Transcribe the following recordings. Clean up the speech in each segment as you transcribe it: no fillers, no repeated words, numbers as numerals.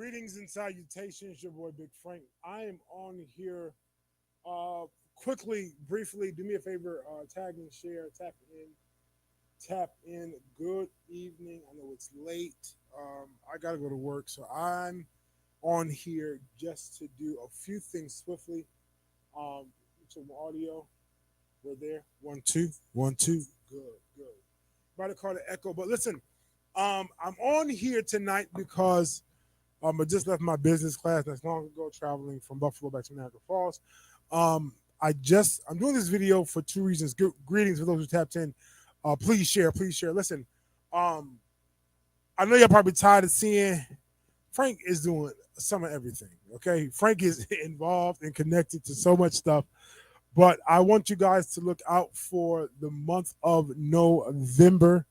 Greetings and salutations, your boy Big Frank. I am on here. Quickly, briefly, do me a favor, tag and share, tap in. Good evening. I know it's late. I gotta go to work, so I'm on here just to do a few things swiftly. Um, some audio. We're there. 1 2 1 2. Good, good. About to call the echo, but listen. I'm on here tonight because I just left my business class not long ago, traveling from Buffalo back to Niagara Falls. I'm doing this video for two reasons. Greetings for those who tapped in. Please share, please share. Listen, um, I know you're probably tired of seeing Frank is doing some of everything. Okay, Frank is involved and connected to so much stuff. But I want you guys to look out for the month of November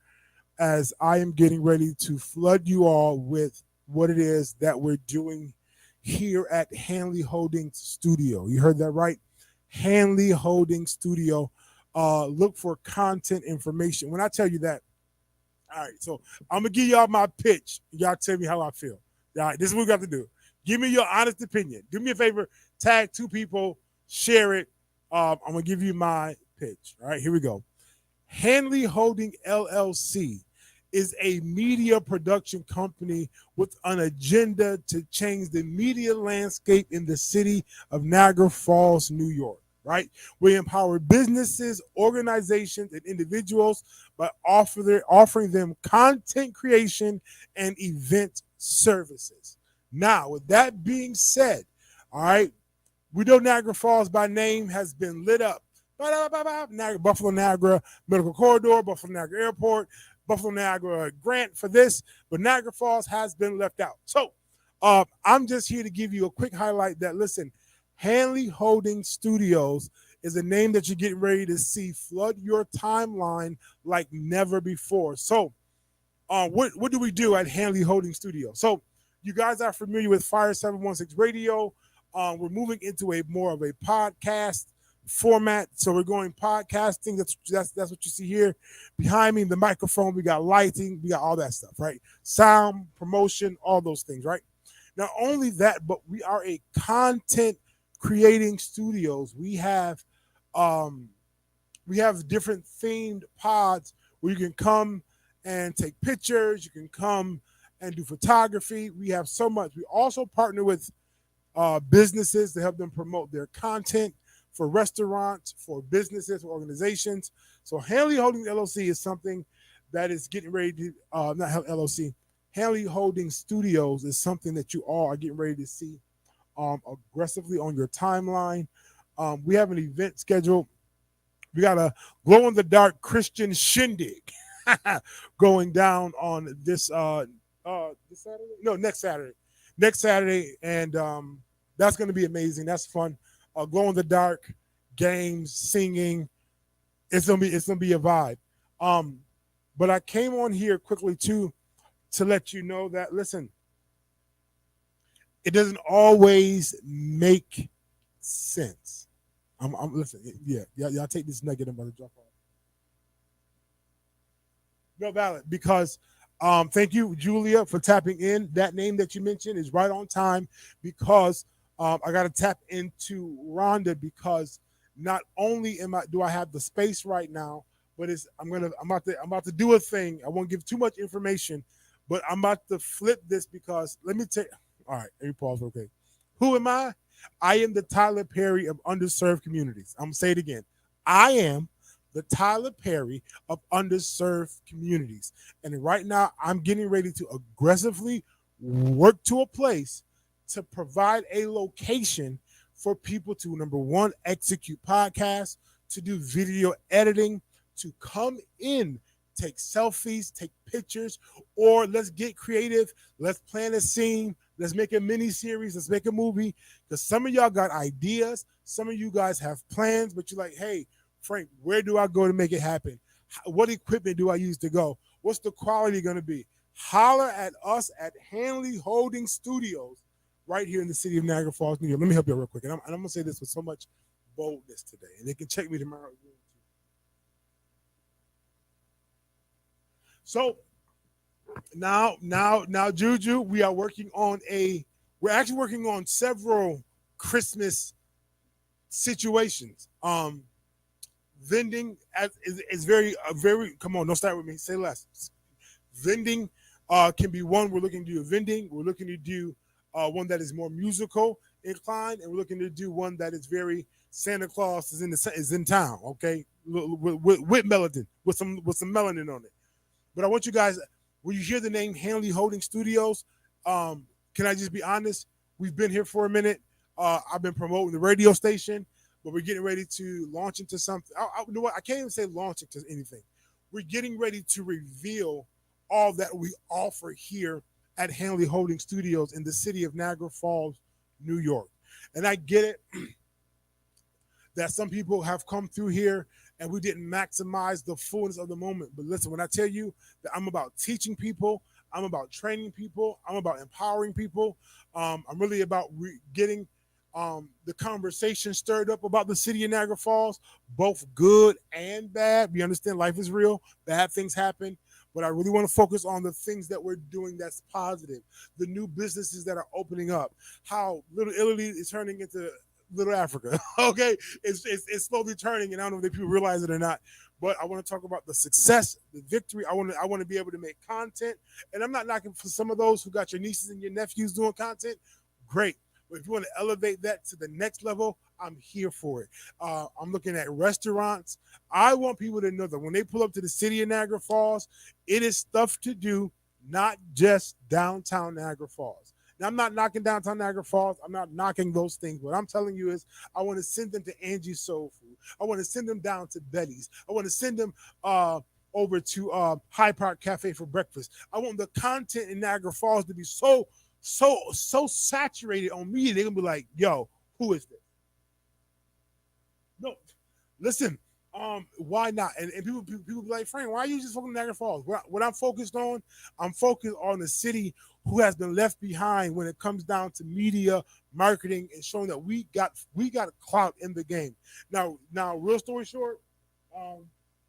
as I am getting ready to flood you all with what it is that we're doing here at Hanley Holdings Studio. You heard that right? Hanley Holdings Studio. Look for content information. When I tell you that, all right, so I'm gonna give y'all my pitch. Y'all tell me how I feel. All right, this is what we got to do. Give me your honest opinion. Do me a favor, tag two people, share it. I'm gonna give you my pitch. All right, here we go. Hanley Holding LLC is a media production company with an agenda to change the media landscape in the city of Niagara Falls, New York. Right? We empower businesses, organizations, and individuals by offering them content creation and event services. Now, with that being said, all right, we know Niagara Falls by name has been lit up. Buffalo Niagara Medical Corridor, Buffalo Niagara Airport, Buffalo Niagara Grant for this, but Niagara Falls has been left out. So I'm just here to give you a quick highlight that, listen, Hanley Holding Studios is a name that you're getting ready to see flood your timeline like never before. So what do we do at Hanley Holding Studios? So you guys are familiar with Fire 716 Radio. We're moving into a more of a podcast format. So we're going podcasting. That's what you see here behind me. The microphone, we got lighting, we got all that stuff, right? Sound, promotion, all those things, right? Not only that, but we are a content creating studios. We have different themed pods where you can come and take pictures. You can come and do photography. We have so much. We also partner with businesses to help them promote their content for restaurants, for businesses, for organizations. So Hanley Holdings LLC is something that is getting ready to, not LLC, Hanley Holdings Studios is something that you all are getting ready to see aggressively on your timeline. We have an event scheduled. We got a glow in the dark Christian shindig going down on this Saturday? No, next Saturday. Next Saturday, and that's going to be amazing. That's fun. Glow in the dark, games, singing. It's gonna be a vibe. Um, but I came on here quickly too to let you know that, listen, it doesn't always make sense. I'm listen, yeah, y'all take this nugget. I'm about to drop off. No valid because thank you, Julia, for tapping in. That name that you mentioned is right on time because I got to tap into Rhonda because not only do I have the space right now, but I'm about to do a thing. I won't give too much information, but I'm about to flip this because let me take. All right, let me pause. Okay, who am I? I am the Tyler Perry of underserved communities. I'm gonna say it again. I am the Tyler Perry of underserved communities. And right now, I'm getting ready to aggressively work to a place to provide a location for people to, number one, execute podcasts, to do video editing, to come in, take selfies, take pictures, or let's get creative. Let's plan a scene. Let's make a mini series. Let's make a movie. Because some of y'all got ideas. Some of you guys have plans, but you're like, hey, Frank, where do I go to make it happen? What equipment do I use to go? What's the quality going to be? Holler at us at Hanley Holding Studios right here in the city of Niagara Falls, New York. Let me help you real quick. And I'm going to say this with so much boldness today. And they can check me tomorrow. So Now, Juju, we're actually working on several Christmas situations. Vending is very. Come on, don't start with me. Say less. Vending can be one. We're looking to do vending. We're looking to do one that is more musical inclined, and we're looking to do one that is very Santa Claus is in town. Okay, with melanin, with some melanin on it. But I want you guys, when you hear the name Hanley Holding Studios, can I just be honest? We've been here for a minute. I've been promoting the radio station, but we're getting ready to launch into something. You know what? I can't even say launch into anything. We're getting ready to reveal all that we offer here at Hanley Holding Studios in the city of Niagara Falls, New York. And I get it that some people have come through here and we didn't maximize the fullness of the moment. But listen, when I tell you that I'm about teaching people, I'm about training people, I'm about empowering people, I'm really about getting the conversation stirred up about the city of Niagara Falls, both good and bad. We understand life is real, bad things happen. But I really want to focus on the things that we're doing that's positive, the new businesses that are opening up, how Little Italy is turning into Little Africa. Okay, it's slowly turning, and I don't know if people realize it or not. But I want to talk about the success, the victory. I want to be able to make content, and I'm not knocking for some of those who got your nieces and your nephews doing content. Great, but if you want to elevate that to the next level, I'm here for it. I'm looking at restaurants. I want people to know that when they pull up to the city of Niagara Falls, it is stuff to do, not just downtown Niagara Falls. Now, I'm not knocking downtown Niagara Falls. I'm not knocking those things. What I'm telling you is I want to send them to Angie's Soul Food. I want to send them down to Betty's. I want to send them over to Hyde Park Cafe for breakfast. I want the content in Niagara Falls to be so saturated on media. They're going to be like, yo, who is this? No, listen. Why not? And people be like, Frank, why are you just focusing on Niagara Falls? What I'm focused on, I'm focused on the city who has been left behind when it comes down to media, marketing, and showing that we got clout in the game. Now, real story short, um,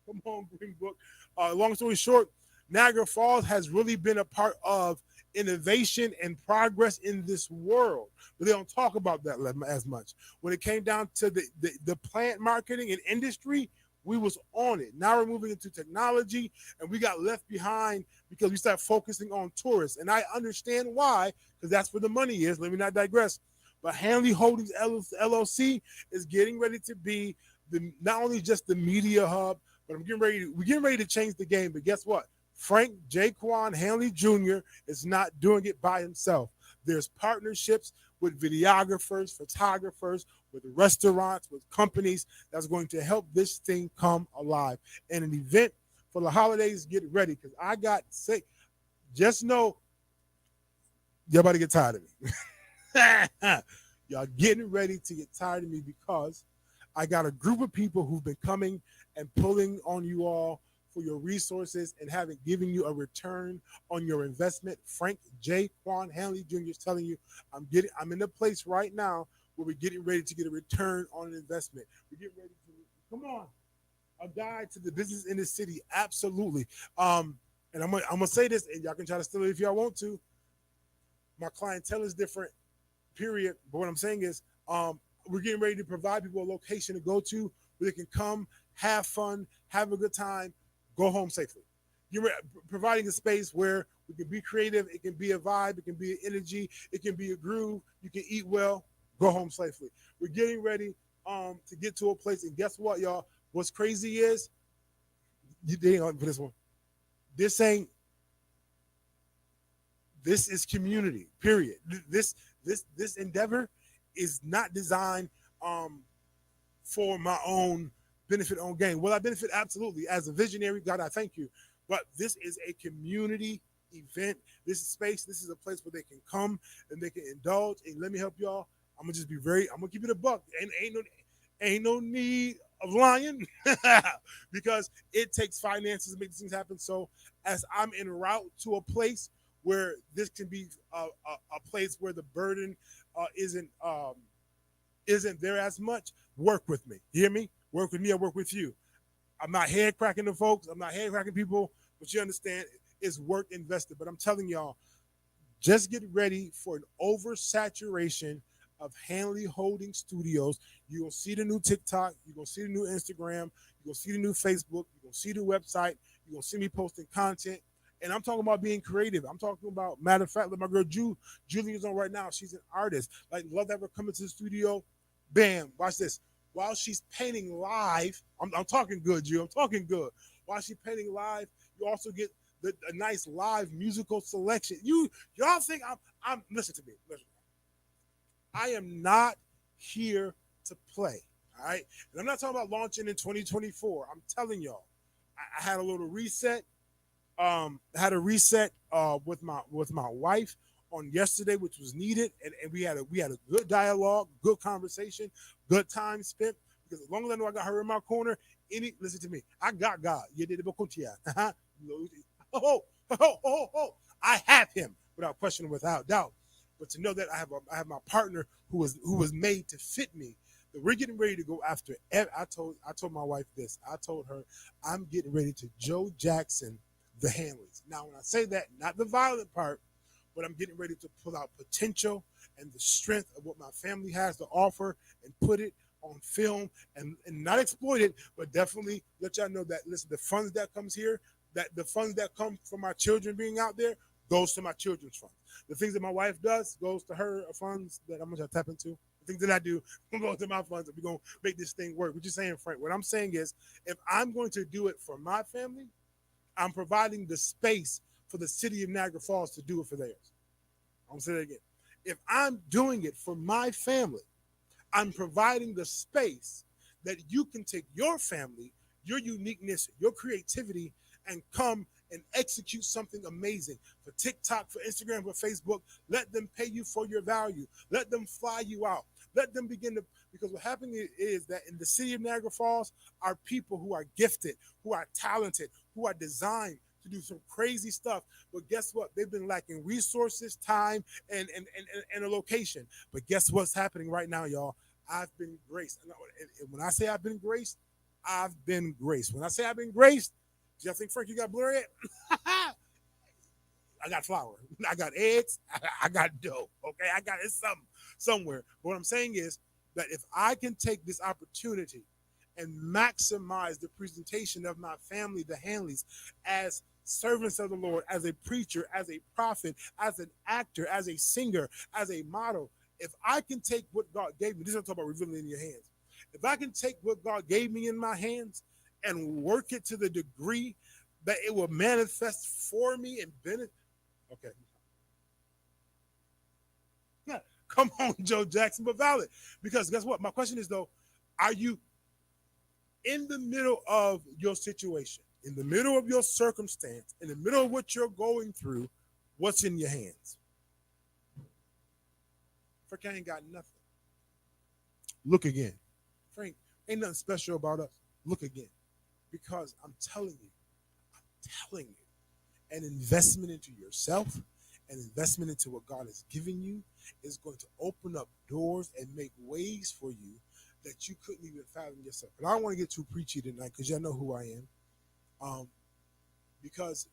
come on, Green Book. Long story short, Niagara Falls has really been a part of innovation and progress in this world, but they don't talk about that as much. When it came down to the plant marketing and industry, we was on it. Now we're moving into technology, and we got left behind because we started focusing on tourists. And I understand why, because that's where the money is. Let me not digress. But Hanley Holdings LLC is getting ready to be not only just the media hub, but we're getting ready to change the game. But guess what? Frank Jaquan Hanley Jr. is not doing it by himself. There's partnerships with videographers, photographers, with restaurants, with companies that's going to help this thing come alive. And an event for the holidays, get ready because I got sick. Just know y'all about to get tired of me. Y'all getting ready to get tired of me because I got a group of people who've been coming and pulling on you all for your resources and having given you a return on your investment. Frank J. Quan Hanley Jr. is telling you, I'm in a place right now where we're getting ready to get a return on an investment. We're getting ready to come on. A guide to the business in the city. Absolutely. And I'm gonna say this, and y'all can try to steal it if y'all want to. My clientele is different, period. But what I'm saying is, we're getting ready to provide people a location to go to where they can come, have fun, have a good time, go home safely. You're providing a space where we can be creative. It can be a vibe. It can be an energy. It can be a groove. You can eat well, go home safely. We're getting ready to get to a place. And guess what, y'all? What's crazy is, they ain't for this one. This ain't. This is community. Period. This endeavor is not designed for my own benefit on gain. Will I benefit? Absolutely. As a visionary, God, I thank you. But this is a community event. This is space. This is a place where they can come and they can indulge. And let me help y'all. I'm gonna keep it a buck. Ain't no need of lying because it takes finances to make these things happen. So as I'm en route to a place where this can be a place where the burden isn't there as much, work with me. You hear me? Work with me. I work with you. I'm not head cracking the folks. I'm not head cracking people, but you understand is work invested. But I'm telling y'all, just get ready for an oversaturation of Hanley Holding Studios. You're going to see the new TikTok. You're going to see the new Instagram. You're going to see the new Facebook. You're going to see the website. You're going to see me posting content. And I'm talking about being creative. I'm talking about, matter of fact, like my girl Julie is on right now. She's an artist. Like, love to have her come into the studio. Bam, watch this. While she's painting live, I'm talking good, Ju. I'm talking good. While she's painting live, you also get a nice live musical selection. Y'all think I'm listen to me. Listen. I am not here to play. All right. And I'm not talking about launching in 2024. I'm telling y'all. I had a little reset. Had a reset with my wife on yesterday, which was needed, and we had a good dialogue, good conversation, good time spent. Because as long as I know I got her in my corner, listen to me, I got God. You did it. Oh, I have him without question, without doubt. But to know that I have my partner who was made to fit me. That we're getting ready to go after. I told my wife this. I told her I'm getting ready to Joe Jackson the Hanleys. Now, when I say that, not the violent part, but I'm getting ready to pull out potential and the strength of what my family has to offer and put it on film and not exploit it, but definitely let y'all know that, listen, the funds that comes here, that the funds that come from my children being out there goes to my children's funds. The things that my wife does goes to her funds that I'm gonna tap into. The things that I do go to my funds. We're gonna make this thing work. What you're saying, Frank? What I'm saying is, if I'm going to do it for my family, I'm providing the space for the city of Niagara Falls to do it for theirs. I'm gonna say that again. If I'm doing it for my family, I'm providing the space that you can take your family, your uniqueness, your creativity, and come and execute something amazing for TikTok, for Instagram, for Facebook. Let them pay you for your value. Let them fly you out. Let them begin to, because what happening is that in the city of Niagara Falls are people who are gifted, who are talented, who are designed to do some crazy stuff. But guess what? They've been lacking resources, time, and a location. But guess what's happening right now, y'all? I've been graced. And when I say I've been graced, I've been graced. When I say I've been graced, do you think, Frank, you got blurry? I got flour. I got eggs. I got dough. Okay, I got it somewhere. But what I'm saying is that if I can take this opportunity and maximize the presentation of my family, the Hanleys, as servants of the Lord, as a preacher, as a prophet, as an actor, as a singer, as a model, if I can take what God gave me, this is what I'm talking about revealing in your hands. If I can take what God gave me in my hands and work it to the degree that it will manifest for me and benefit. Okay. Yeah. Come on, Joe Jackson, but valid. Because guess what? My question is, though, are you in the middle of your situation, in the middle of your circumstance, in the middle of what you're going through, what's in your hands? Frank, I ain't got nothing. Look again. Frank, ain't nothing special about us. Look again. Because I'm telling you, an investment into yourself, an investment into what God has given you is going to open up doors and make ways for you that you couldn't even fathom yourself. And I don't want to get too preachy tonight because y'all know who I am. Because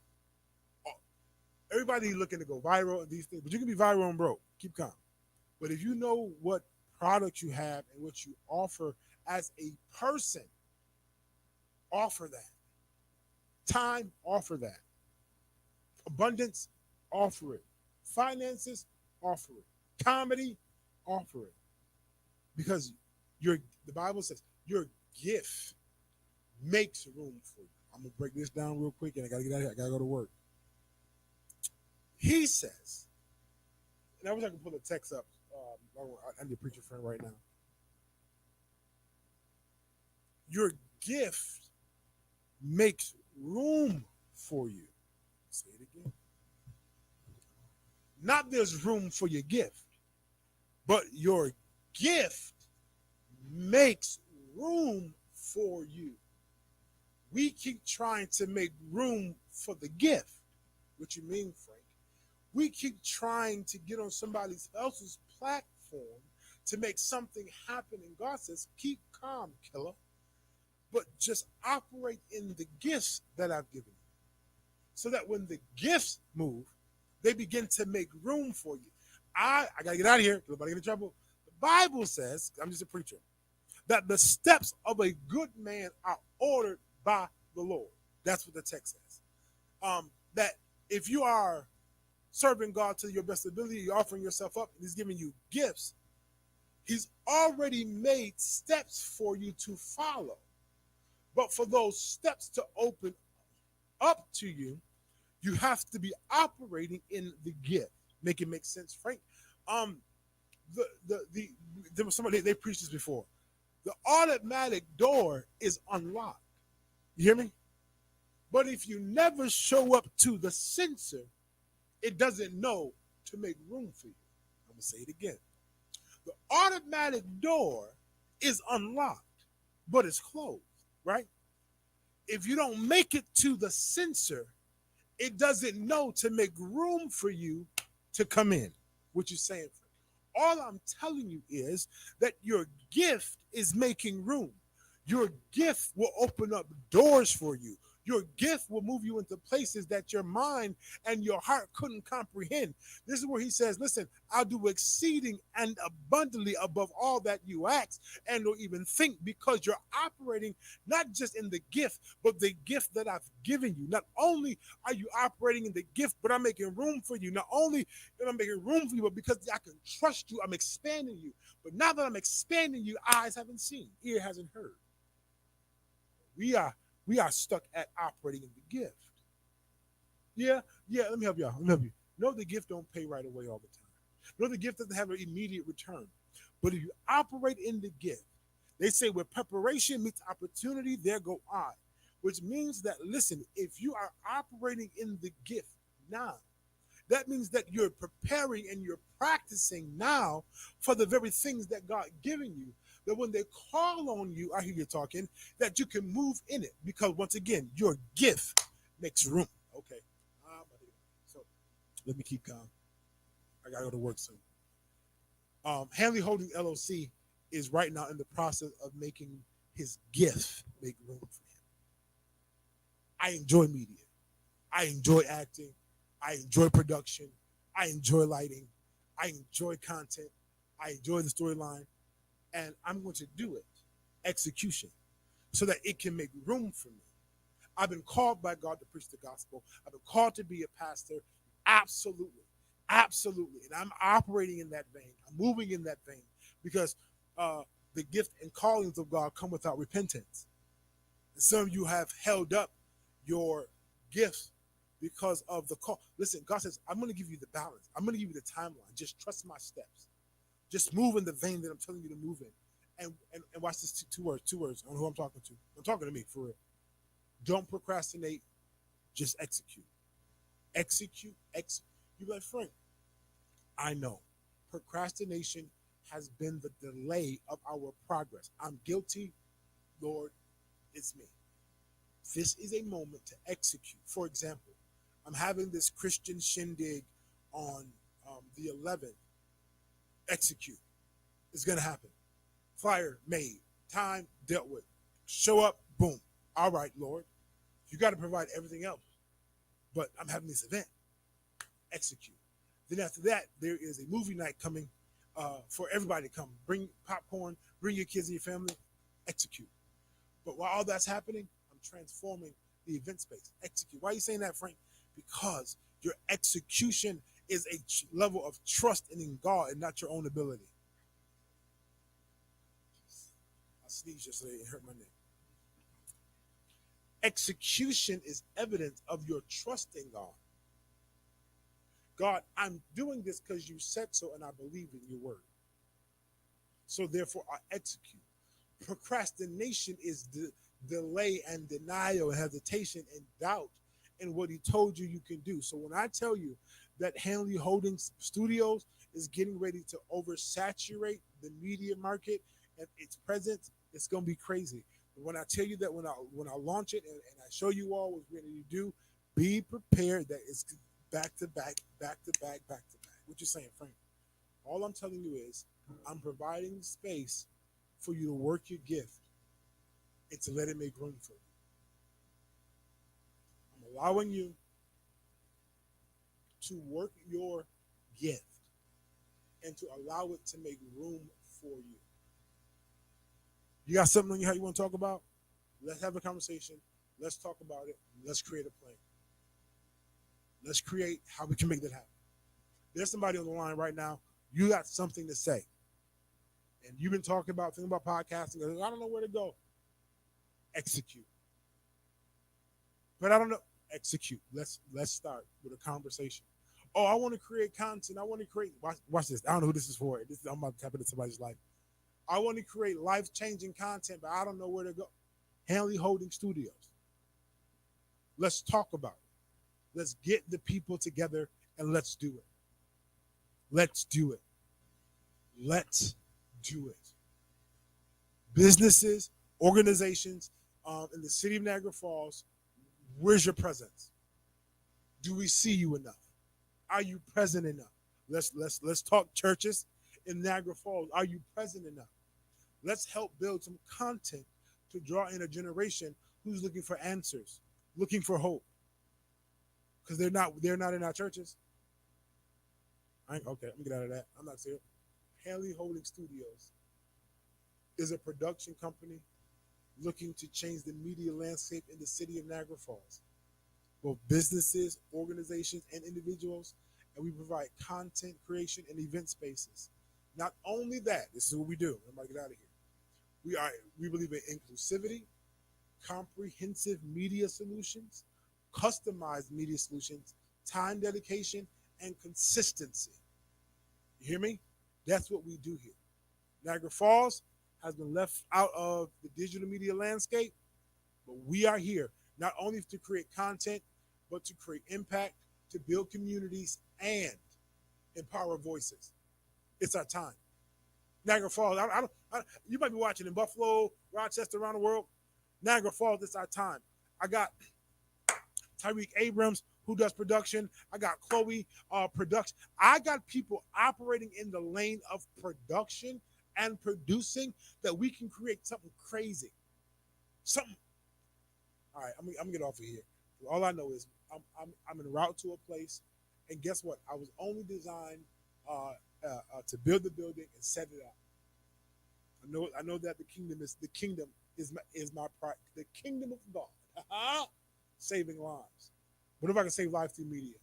everybody looking to go viral and these things, but you can be viral and broke. Keep calm. But if you know what product you have and what you offer as a person, offer that. Time, offer that. Abundance, offer it. Finances, offer it. Comedy, offer it. Because the Bible says your gift makes room for you. I'm gonna break this down real quick and I gotta get out of here. I gotta go to work. He says, and I wish I could pull the text up. I need a preacher friend right now. Your gift makes room for you. Say it again. Not there's room for your gift, but your gift makes room for you. We keep trying to make room for the gift. What you mean, Frank? We keep trying to get on somebody else's platform to make something happen. And God says, keep calm, killer, but just operate in the gifts that I've given you. so that when the gifts move, they begin to make room for you. I gotta get out of here. Nobody get in trouble. The Bible says, I'm just a preacher, that the steps of a good man are ordered by the Lord. That's what the text says. That if you are serving God to your best ability, you're offering yourself up, and He's giving you gifts, He's already made steps for you to follow. But for those steps to open up to you, you have to be operating in the gift. Make it make sense, Frank? Um, there was somebody they preached this before. The automatic door is unlocked. You hear me? But if you never show up to the sensor, it doesn't know to make room for you. I'm gonna say it again. The automatic door is unlocked, but it's closed, right? If you don't make it to the sensor, it doesn't know to make room for you to come in. What you're saying? All I'm telling you is that your gift is making room. Your gift will open up doors for you. Your gift will move you into places that your mind and your heart couldn't comprehend. This is where he says, listen, I'll do exceeding and abundantly above all that you ask and or even think, because you're operating not just in the gift, but the gift that I've given you. Not only are you operating in the gift, but I'm making room for you. Not only am I making room for you, but because I can trust you, I'm expanding you. But now that I'm expanding you, eyes haven't seen, ear hasn't heard. We are stuck at operating in the gift. Yeah, let me help y'all. Let me help you. No, the gift don't pay right away all the time. No, the gift doesn't have an immediate return. But if you operate in the gift, they say where preparation meets opportunity, there go I. Which means that, listen, if you are operating in the gift now, that means that you're preparing and you're practicing now for the very things that God given you. That when they call on you, I hear you talking, that you can move in it. Because once again, your gift makes room. Okay. So let me keep calm. I gotta go to work soon. Hanley Holding LLC is right now in the process of making his gift make room for him. I enjoy media. I enjoy acting. I enjoy production. I enjoy lighting. I enjoy content. I enjoy the storyline. And I'm going to do it, execution, so that it can make room for me. I've been called by God to preach the gospel. I've been called to be a pastor. Absolutely. Absolutely. And I'm operating in that vein. I'm moving in that vein because the gift and callings of God come without repentance. And some of you have held up your gifts because of the call. Listen, God says, I'm going to give you the balance. I'm going to give you the timeline. Just trust my steps. Just move in the vein that I'm telling you to move in. And watch this two words on who I'm talking to. I'm talking to me for real. Don't procrastinate, just execute. Execute. You be like, Frank, I know. Procrastination has been the delay of our progress. I'm guilty, Lord, it's me. This is a moment to execute. For example, I'm having this Christian shindig on the 11th. Execute. It's going to happen. Flyer made. Time dealt with. Show up. Boom. All right, Lord. You got to provide everything else. But I'm having this event. Execute. Then after that, there is a movie night coming for everybody to come. Bring popcorn. Bring your kids and your family. Execute. But while all that's happening, I'm transforming the event space. Execute. Why are you saying that, Frank? Because your execution is a level of trust in God and not your own ability. I sneezed yesterday and hurt my neck. Execution is evidence of your trust in God. God, I'm doing this because you said so and I believe in your word. So therefore I execute. Procrastination is delay and denial and hesitation and doubt in what he told you can do. So when I tell you that Hanley Holdings Studios is getting ready to oversaturate the media market and its presence, it's going to be crazy. But when I tell you that when I launch it and I show you all what we're going to do, be prepared that it's back to back, back to back, back to back. What you're saying, Frank? All I'm telling you is I'm providing space for you to work your gift and to let it make room for you. I'm allowing you to work your gift and to allow it to make room for you. You got something on your heart you want to talk about? Let's have a conversation. Let's talk about it. Let's create a plan. Let's create how we can make that happen. There's somebody on the line right now. You got something to say. And you've been thinking about podcasting. I don't know where to go. Execute. But I don't know. Execute. Let's start with a conversation. Oh, I want to create content. I want to create. Watch this. I don't know who this is for. I'm about to tap into somebody's life. I want to create life-changing content, but I don't know where to go. Hanley Holding Studios. Let's talk about it. Let's get the people together and let's do it. Let's do it. Let's do it. Businesses, organizations in the city of Niagara Falls, where's your presence? Do we see you enough? Are you present enough? Let's talk churches in Niagara Falls. Are you present enough? Let's help build some content to draw in a generation who's looking for answers, looking for hope. Because they're not in our churches. Okay, let me get out of that. I'm not serious. Hanley Holding Studios is a production company looking to change the media landscape in the city of Niagara Falls. Both businesses, organizations, and individuals, and we provide content creation and event spaces. Not only that, this is what we do. Everybody get out of here. We believe in inclusivity, comprehensive media solutions, customized media solutions, time dedication, and consistency. You hear me? That's what we do here. Niagara Falls has been left out of the digital media landscape, but we are here not only to create content, but to create impact, to build communities, and empower voices. It's our time. Niagara Falls, you might be watching in Buffalo, Rochester, around the world. Niagara Falls, it's our time. I got Tyreek Abrams, who does production. I got Chloe, production. I got people operating in the lane of production and producing that we can create something crazy. Something. All right, I'm gonna get off of here. All I know is I'm en route to a place, and guess what? I was only designed to build the building and set it up. I know that the kingdom is my pride. The kingdom of God, saving lives. What if I can save lives through media?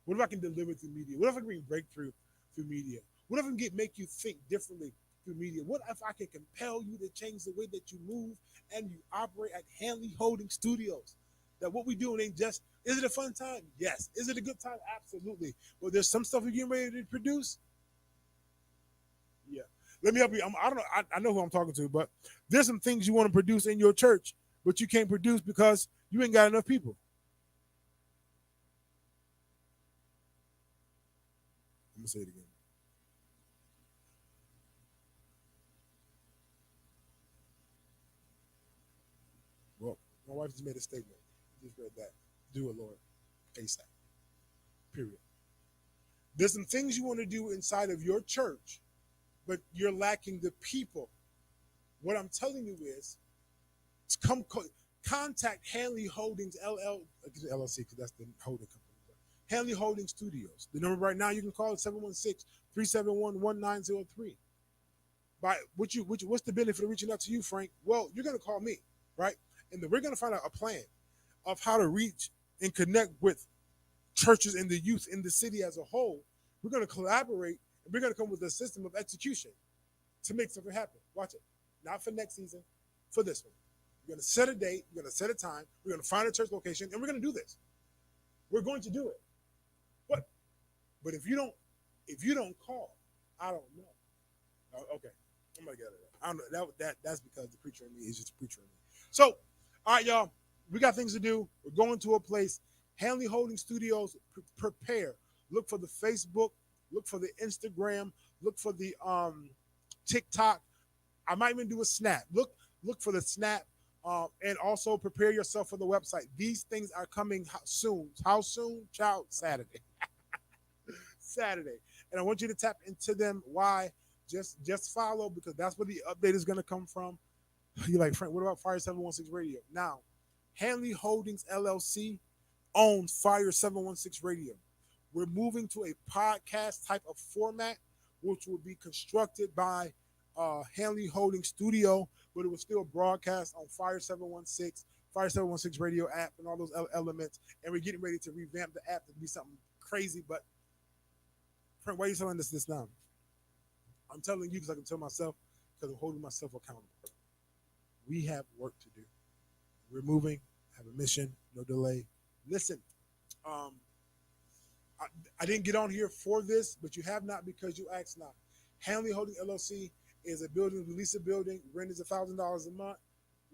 What if I can deliver through media? What if I can bring breakthrough through media? What if I can make you think differently through media? What if I can compel you to change the way that you move and you operate at Hanley Holding Studios? That what we do ain't just, is it a fun time? Yes. Is it a good time? Absolutely. But there's some stuff we're getting ready to produce. Yeah. Let me help you. I don't know. I know who I'm talking to, but there's some things you want to produce in your church, but you can't produce because you ain't got enough people. I'm going to say it again. Well, my wife just made a statement. Just read that. Do it, Lord. ASAP. Period. There's some things you want to do inside of your church, but you're lacking the people. What I'm telling you is, contact Hanley Holdings LLC, because that's the holding company. Hanley Holding Studios. The number right now you can call it 716-371-1903. What's the benefit of reaching out to you, Frank? Well, you're going to call me, right? And then we're going to find out a plan of how to reach and connect with churches and the youth in the city as a whole. We're going to collaborate and we're going to come with a system of execution to make something happen. Watch it. Not for next season, for this one. We're going to set a date. We're going to set a time. We're going to find a church location, and we're going to do this. We're going to do it. But if you don't call, I don't know. Okay, I'm gonna get it. I don't know. That's because the preacher in me is just a preacher in me. So, all right, y'all, we got things to do. We're going to a place. Hanley Holding Studios. Prepare. Look for the Facebook. Look for the Instagram. Look for the TikTok. I might even do a Snap. Look for the Snap. And also prepare yourself for the website. These things are coming soon. How soon? Child, Saturday. Saturday. And I want you to tap into them. Why? Just follow, because that's where the update is going to come from. You're like, Frank, what about Fire 716 Radio? Now, Hanley Holdings LLC owns Fire 716 Radio. We're moving to a podcast type of format, which will be constructed by Hanley Holding Studio, but it will still broadcast on Fire 716, Fire 716 radio app, and all those elements. And we're getting ready to revamp the app to be something crazy. But Frank, why are you telling us this now? I'm telling you because I can tell myself because I'm holding myself accountable. We have work to do. We're moving, have a mission, no delay. Listen, um, I didn't get on here for this, but you have not because you asked not. Hanley Holding LLC is a building, we lease a building, rent is $1,000 a month,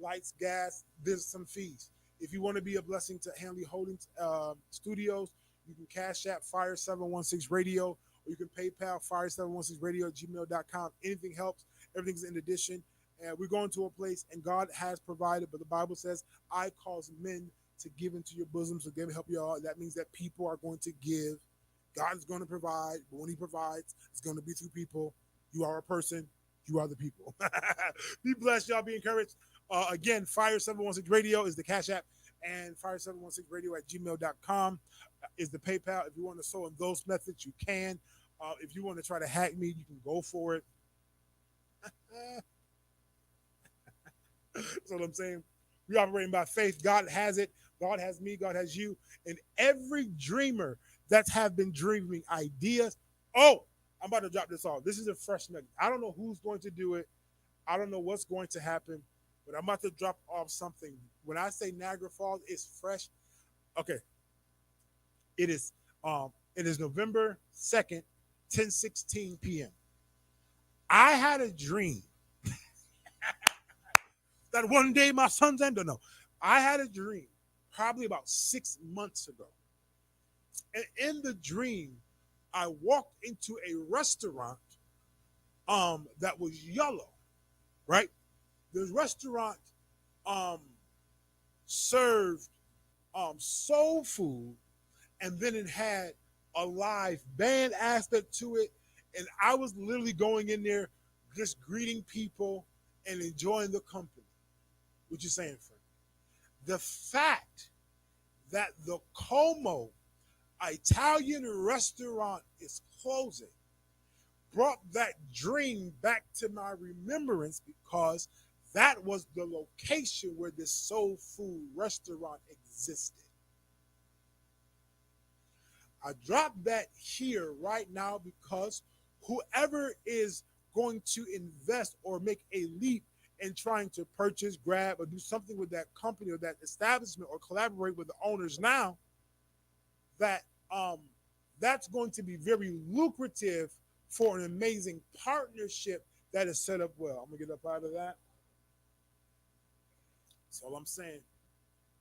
lights, gas, there's some fees. If you want to be a blessing to Hanley Holding Studios, you can Cash App Fire 716 Radio, or you can PayPal Fire 716 Radio at gmail.com. Anything helps. Everything's in addition. And we're going to a place, and God has provided, but the Bible says, I cause men to give into your bosom, so give help you all. That means that people are going to give. God is going to provide, but when he provides, it's going to be through people. You are a person. You are the people. Be blessed, y'all. Be encouraged. Again, Fire 716 Radio is the Cash App, and Fire 716 Radio at gmail.com is the PayPal. If you want to sow in those methods, you can. If you want to try to hack me, you can go for it. That's what I'm saying. We operating by faith. God has it. God has me. God has you. And every dreamer that have been dreaming ideas. Oh, I'm about to drop this off. This is a fresh nugget. I don't know who's going to do it. I don't know what's going to happen, but I'm about to drop off something. When I say Niagara Falls, it's fresh. Okay. It is November 2nd, 10:16 p.m. I had a dream that one day my son's end. No, I had a dream probably about 6 months ago. And in the dream, I walked into a restaurant that was yellow, right? The restaurant served soul food, and then it had a live band aspect to it. And I was literally going in there just greeting people and enjoying the company. What you saying, friend? The fact that the Como Italian restaurant is closing brought that dream back to my remembrance because that was the location where this soul food restaurant existed. I dropped that here right now because whoever is going to invest or make a leap in trying to purchase, grab, or do something with that company or that establishment or collaborate with the owners now, that that's going to be very lucrative for an amazing partnership that is set up well. I'm gonna get up out of that. That's all I'm saying.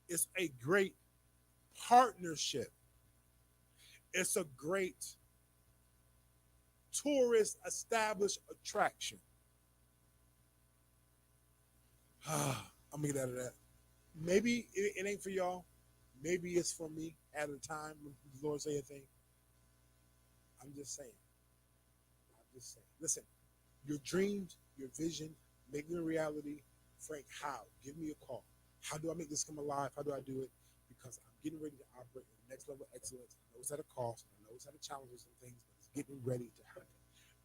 It's a great partnership. It's a great tourist established attraction. I'm gonna get out of that. Maybe it ain't for y'all. Maybe it's for me at a time when the Lord say a thing. I'm just saying. I'm just saying. Listen, your dreams, your vision, make them a reality. Frank, how? Give me a call. How do I make this come alive? How do I do it? Because I'm getting ready to operate at the next level of excellence. I know it's at a cost. I know it's at a challenges and things, but it's getting ready to happen.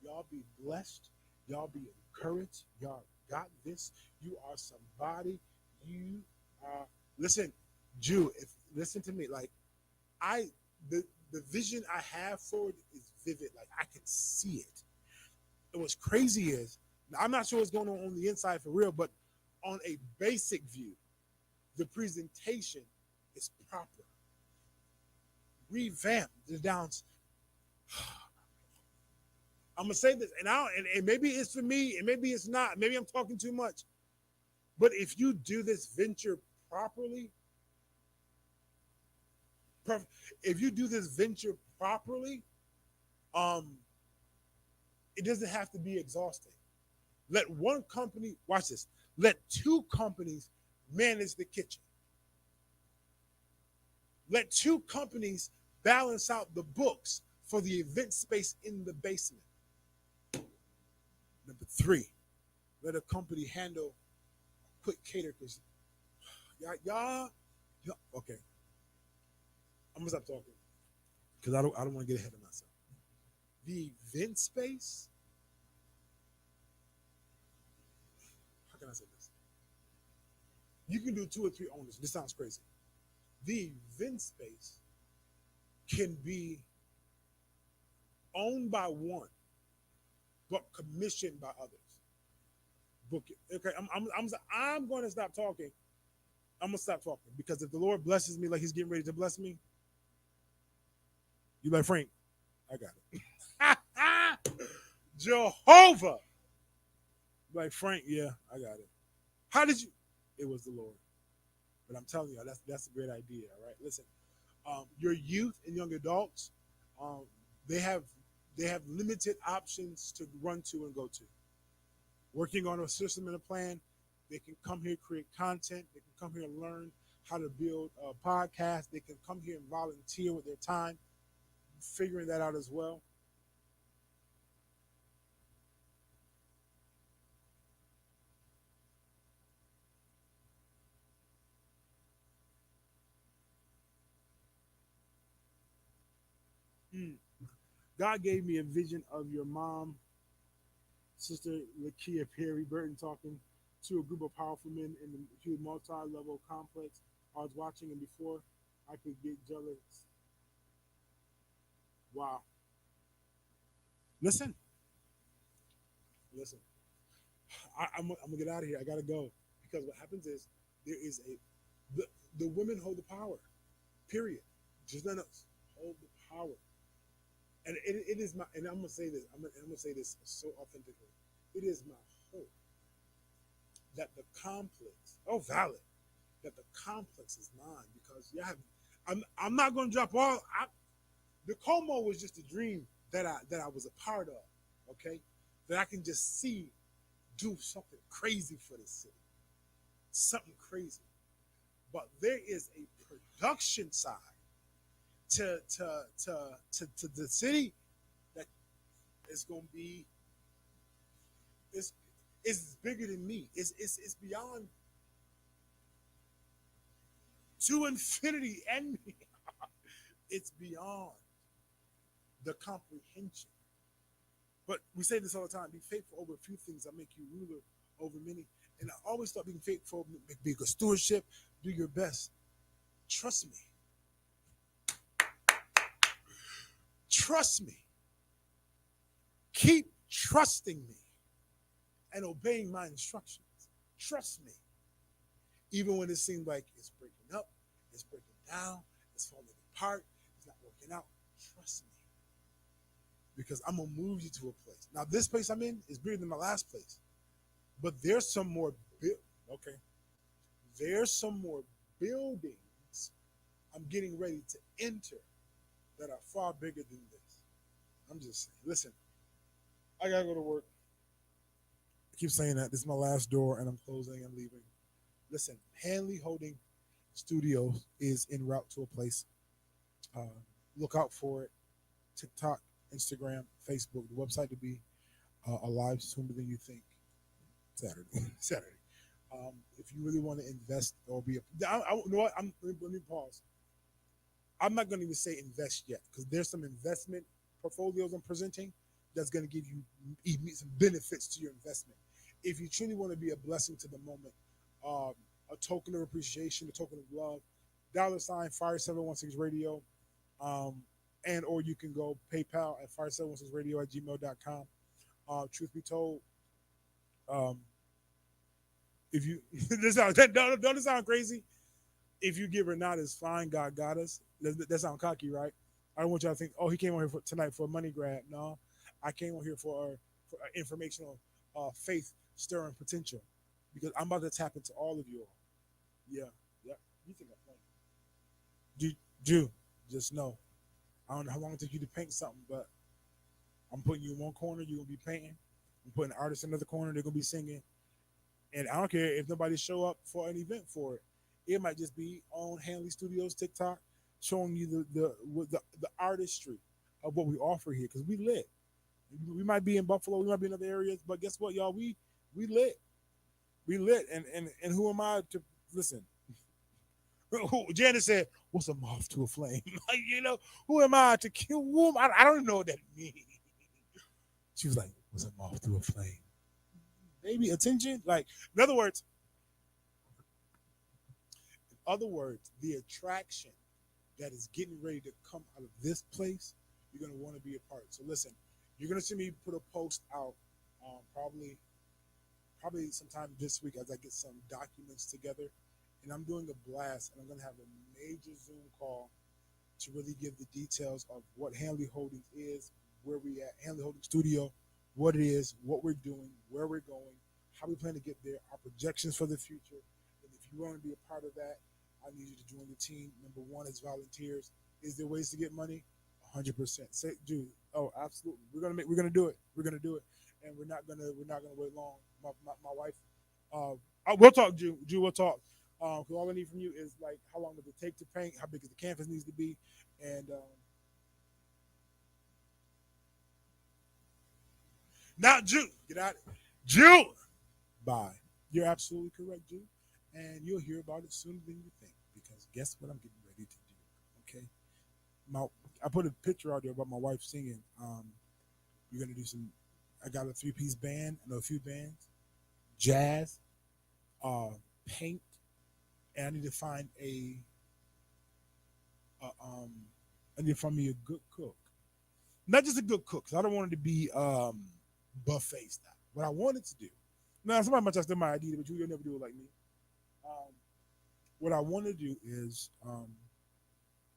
Y'all be blessed. Y'all be encouraged. Y'all got this. You are somebody. You are. Listen, Jew. Listen to me. Like the vision I have for it is vivid. Like I can see it. And what's crazy is I'm not sure what's going on the inside for real, but on a basic view, the presentation is proper. Revamp the downs. I'm gonna say this, and maybe it's for me, and maybe it's not. Maybe I'm talking too much. But if you do this venture properly, if you do this venture properly, it doesn't have to be exhausting. Let one company watch this. Let two companies manage the kitchen. Let two companies balance out the books for the event space in the basement. Number 3, let a company handle quick cater because y'all, okay. I'm gonna stop talking. because I don't want to get ahead of myself. The event space, how can I say this? You can do two or three owners. This sounds crazy. The event space can be owned by one, but commissioned by others. Book it. Okay, I'm going to stop talking. I'm gonna stop talking because if the Lord blesses me like He's getting ready to bless me, you like Frank, I got it. Jehovah, like Frank, yeah, I got it. How did you? It was the Lord, but I'm telling you, that's a great idea. All right, listen, your youth and young adults, um, they have limited options to run to and go to. Working on a system and a plan, they can come here, create content. They can come here and learn how to build a podcast. They can come here and volunteer with their time, figuring that out as well. Mm. God gave me a vision of your mom, Sister Lakia Perry Burton, talking to a group of powerful men in the huge multi-level complex. I was watching, and before I could get jealous. Wow. Listen, listen. I'm gonna get out of here. I gotta go because what happens is there is a the, the women hold the power. Period. Just let us hold the power. And it is my and I'm gonna say this. I'm gonna say this so authentically. It is my hope that the complex, oh valid, that the complex is mine because yeah, I'm not gonna drop all. The Como was just a dream that I was a part of. Okay, that I can just see do something crazy for this city, something crazy. But there is a production side to the city that is going to be it's it's bigger than me. It's beyond to infinity and me. It's beyond the comprehension. But we say this all the time: be faithful over a few things. I make you ruler over many. And I always thought being faithful, be good stewardship, do your best. Trust me. Trust me. Keep trusting me and obeying my instructions. Trust me. Even when it seems like it's breaking up, it's breaking down, it's falling apart, it's not working out. Trust me. Because I'm going to move you to a place. Now, this place I'm in is bigger than my last place. But there's some more, okay. There's some more buildings I'm getting ready to enter that are far bigger than this. I'm just saying. Listen, I gotta go to work. I keep saying that. This is my last door, and I'm closing and leaving. Listen, Hanley Holding Studios is en route to a place. Uh, look out for it. TikTok, Instagram, Facebook. The website to be alive sooner than you think. Saturday. Saturday. If you really want to invest or be you know what? Let me pause. I'm not going to even say invest yet because there's some investment portfolios I'm presenting that's going to give you some benefits to your investment. If you truly want to be a blessing to the moment, a token of appreciation, a token of love, $ Fire 716 Radio, and or you can go PayPal at fire716radio at gmail.com. Truth be told, if you don't it sound crazy? If you give or not is fine. God got us. That sounds cocky, right? I don't want y'all to think, oh, he came on here tonight for a money grab. No, I came on here for informational, faith stirring potential, because I'm about to tap into all of you all. Yeah, yeah. You think I'm playing? Do just know. I don't know how long it took you to paint something, but I'm putting you in one corner. You're gonna be painting. I'm putting artists in another corner. They're gonna be singing. And I don't care if nobody show up for an event for it. It might just be on Hanley Studios TikTok, showing you the artistry of what we offer here. Because we lit. We might be in Buffalo, we might be in other areas, but guess what, y'all? We lit. We lit. And who am I to listen? Janice said, What's a moth to a flame? Like, who am I to kill whom? I don't know what that means. She was like, what's a moth to a flame? Baby, attention. Like, in other words, the attraction that is getting ready to come out of this place, you're gonna want to be a part. So listen, you're gonna see me put a post out, probably sometime this week as I get some documents together, and I'm doing a blast, and I'm gonna have a major Zoom call to really give the details of what Hanley Holdings is, where we at, Hanley Holdings Studio, what it is, what we're doing, where we're going, how we plan to get there, our projections for the future. And if you want to be a part of that, I need you to join the team. Number one is volunteers. Is there ways to get money? 100%. Say, dude. Oh, absolutely. We're gonna do it. We're gonna do it, and we're not gonna wait long. My wife. We'll talk, Jew. Jew, we'll talk. Because all I need from you is like how long does it take to paint, how big the canvas needs to be, and not Jew. Get out. Jew. Bye. You're absolutely correct, Jew, and you'll hear about it sooner than you think. Because guess what I'm getting ready to do? Okay. My I put a picture out there about my wife singing. We're gonna do some. I got a three-piece band. I know a few bands. Jazz, uh, paint, and I need to find a I need to find me a good cook. Not just a good cook, 'cause I don't want it to be buffet style. What I wanted to do. Now somebody might just steal my idea, but you'll never do it like me. Um, what I want to do is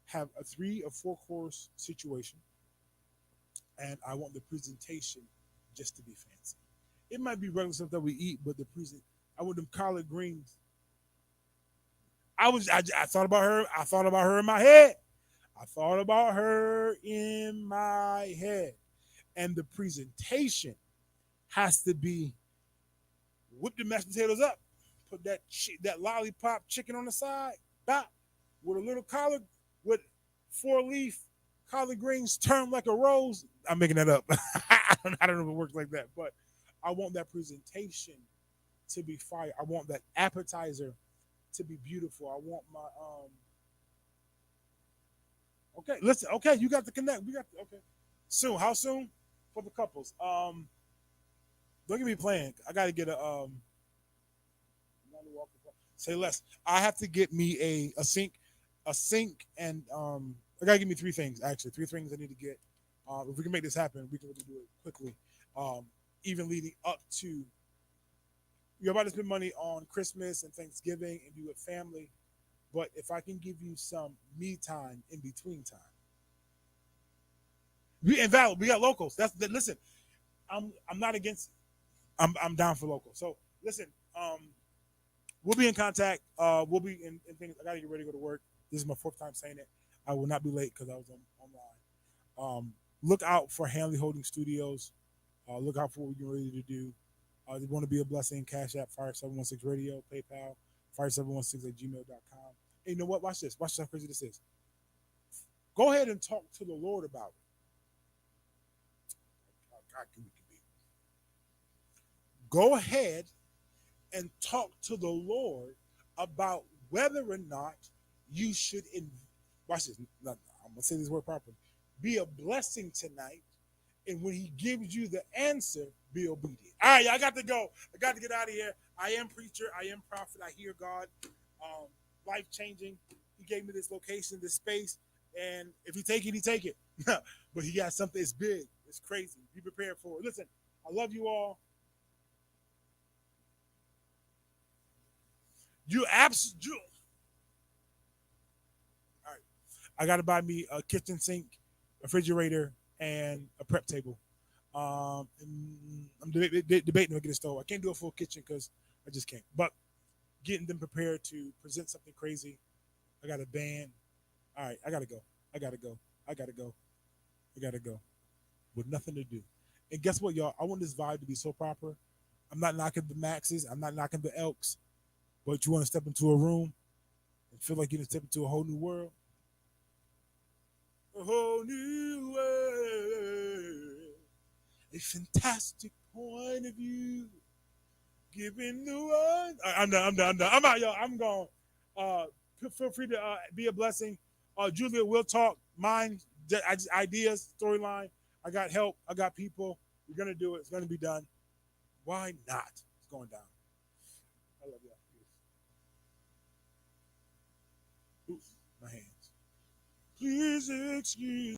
have a 3 or 4 course situation, and I want the presentation just to be fancy. It might be regular stuff that we eat, but the present. I want them collard greens. I thought about her. I thought about her in my head. I thought about her in my head. And the presentation has to be whip the mashed potatoes up, put that lollipop chicken on the side, bop, with a little collard, with 4 leaf collard greens turned like a rose. I'm making that up. I don't know if it works like that, but I want that presentation to be fire. I want that appetizer to be beautiful. I want my Okay, listen. Okay, you got to connect. We got okay. Soon. How soon? For the couples. Don't get me playing. I got to get a. Say less. I have to get me a sink, and I gotta give me 3 things actually. 3 things I need to get. If we can make this happen, we can really do it quickly. Um, Even leading up to you're about to spend money on Christmas and Thanksgiving and be with family, but if I can give you some me time in between time, we invalid. We got locals. Listen. I'm not against. I'm down for local. So listen. We'll be in contact. We'll be in things. I gotta get ready to go to work. This is my 4th time saying it. I will not be late because I was online. Look out for Hanley Holding Studios. Look out for what we're ready to do. They want to be a blessing. Cash App, Fire 716 Radio, PayPal, fire716 at gmail.com. And you know what? Watch this. Watch how crazy this is. Go ahead and talk to the Lord about it. God, can we be? Go ahead and talk to the Lord about whether or not you should watch this. I'm gonna say this word properly. Be a blessing tonight, and when He gives you the answer, be obedient. All right, I got to go. I got to get out of here. I am preacher. I am prophet. I hear God. Life changing. He gave me this location, this space, and if He take it, He take it. But He got something. It's big. It's crazy. Be prepared for it. Listen, I love you all. You absolutely. All right. I got to buy me a kitchen sink, refrigerator, and a prep table. And I'm debating to get a stove. I can't do a full kitchen because I just can't. But getting them prepared to present something crazy. I got a band. All right, I gotta go. I gotta go. I gotta go. I gotta go. With nothing to do. And guess what, y'all? I want this vibe to be so proper. I'm not knocking the Maxes. I'm not knocking the Elks. But you want to step into a room and feel like you can step into a whole new world. A whole new world. A fantastic point of view. Giving the one. I'm done. I'm done. I'm done. I'm out, y'all. I'm gone. Feel free to be a blessing. Julia, we'll talk. Mine, ideas, storyline. I got help. I got people. We're gonna do it. It's gonna be done. Why not? It's going down. I love y'all. Peace. Oops, my hands. Please excuse.